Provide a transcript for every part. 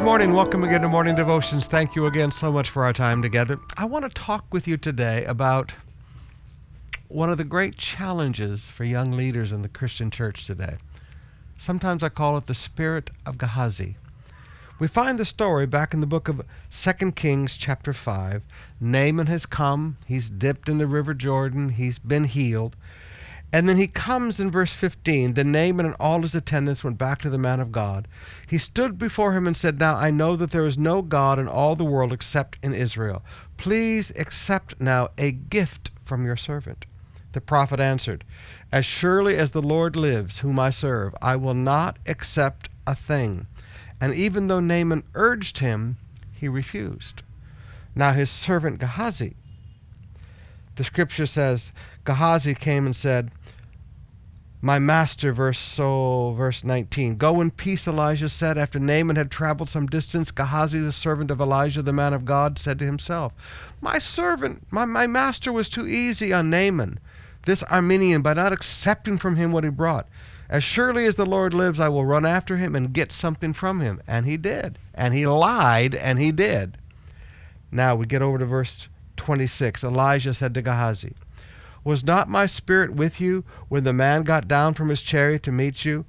morning. Welcome again to Morning Devotions. Thank you again so much for our time together. I want to talk with you today about one of the great challenges for young leaders in the Christian church today. Sometimes I call it the spirit of Gehazi. We find the story back in the book of 2 Kings chapter 5. Naaman has come. He's dipped in the river Jordan. He's been healed. And then he comes in verse 15. Then Naaman and all his attendants went back to the man of God. He stood before him and said, Now I know that there is no God in all the world except in Israel. Please accept now a gift from your servant. The prophet answered, As surely as the Lord lives, whom I serve, I will not accept a thing. And even though Naaman urged him, he refused. Now his servant Gehazi, the scripture says, Gehazi came and said, My master, verse 19, Go in peace, Elijah said. After Naaman had traveled some distance, Gehazi, the servant of Elijah, the man of God, said to himself, My servant, my master was too easy on Naaman, this Aramean, by not accepting from him what he brought. As surely as the Lord lives, I will run after him and get something from him. And he did. And he lied, and he did. Now we get over to verse 26. Elijah said to Gehazi, Was not my spirit with you when the man got down from his chariot to meet you?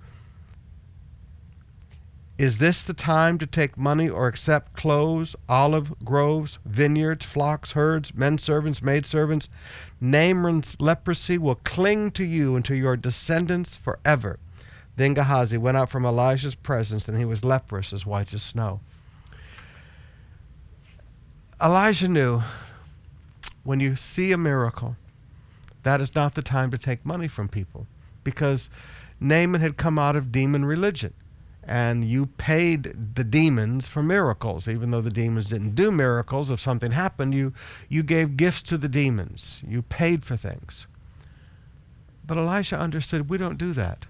Is this the time to take money or accept clothes, olive groves, vineyards, flocks, herds, men servants, maidservants? Naaman's leprosy will cling to you and to your descendants forever. Then Gehazi went out from Elijah's presence, and he was leprous as white as snow. Elijah knew when you see a miracle, that is not the time to take money from people, because Naaman had come out of demon religion. And you paid the demons for miracles. Even though the demons didn't do miracles, if something happened, you gave gifts to the demons. You paid for things. But Elisha understood we don't do that.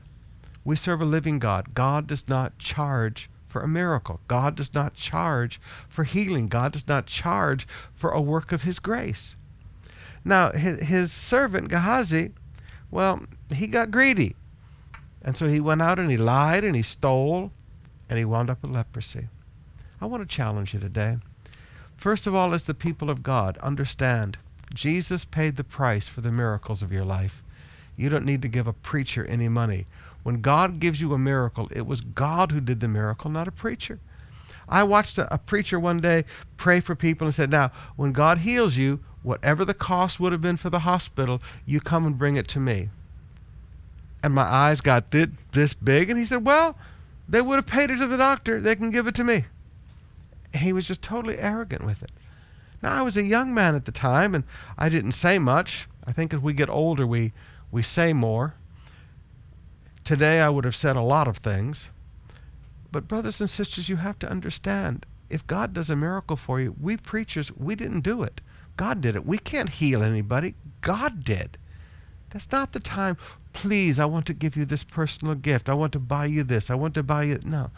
We serve a living God. God does not charge for a miracle. God does not charge for healing. God does not charge for a work of his grace. Now, his servant Gehazi, well, he got greedy. And so he went out and he lied and he stole and he wound up with leprosy. I want to challenge you today. First of all, as the people of God, understand Jesus paid the price for the miracles of your life. You don't need to give a preacher any money. When God gives you a miracle, it was God who did the miracle, not a preacher. I watched a preacher one day pray for people and said, Now, when God heals you, whatever the cost would have been for the hospital, you come and bring it to me. And my eyes got this big. And he said, Well, they would have paid it to the doctor. They can give it to me. And he was just totally arrogant with it. Now, I was a young man at the time, and I didn't say much. I think as we get older, we say more. Today, I would have said a lot of things. But brothers and sisters, you have to understand, if God does a miracle for you, we preachers, we didn't do it. God did it. We can't heal anybody. God did. That's not the time. Please, I want to give you this personal gift. I want to buy you this. I want to buy you. No,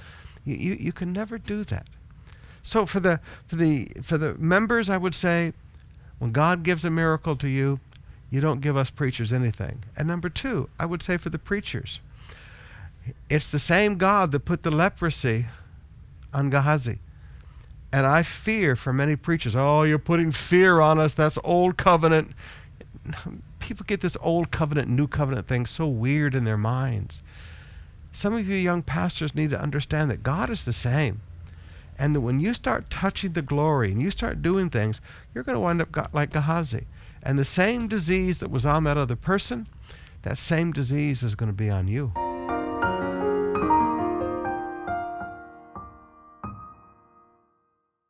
you can never do that. So for the members, I would say, when God gives a miracle to you, you don't give us preachers anything. And number two, I would say for the preachers, it's the same God that put the leprosy on Gehazi. And I fear for many preachers, oh, you're putting fear on us. That's old covenant. People get this old covenant, new covenant thing so weird in their minds. Some of you young pastors need to understand that God is the same. And that when you start touching the glory and you start doing things, you're going to wind up like Gehazi. And the same disease that was on that other person, that same disease is going to be on you.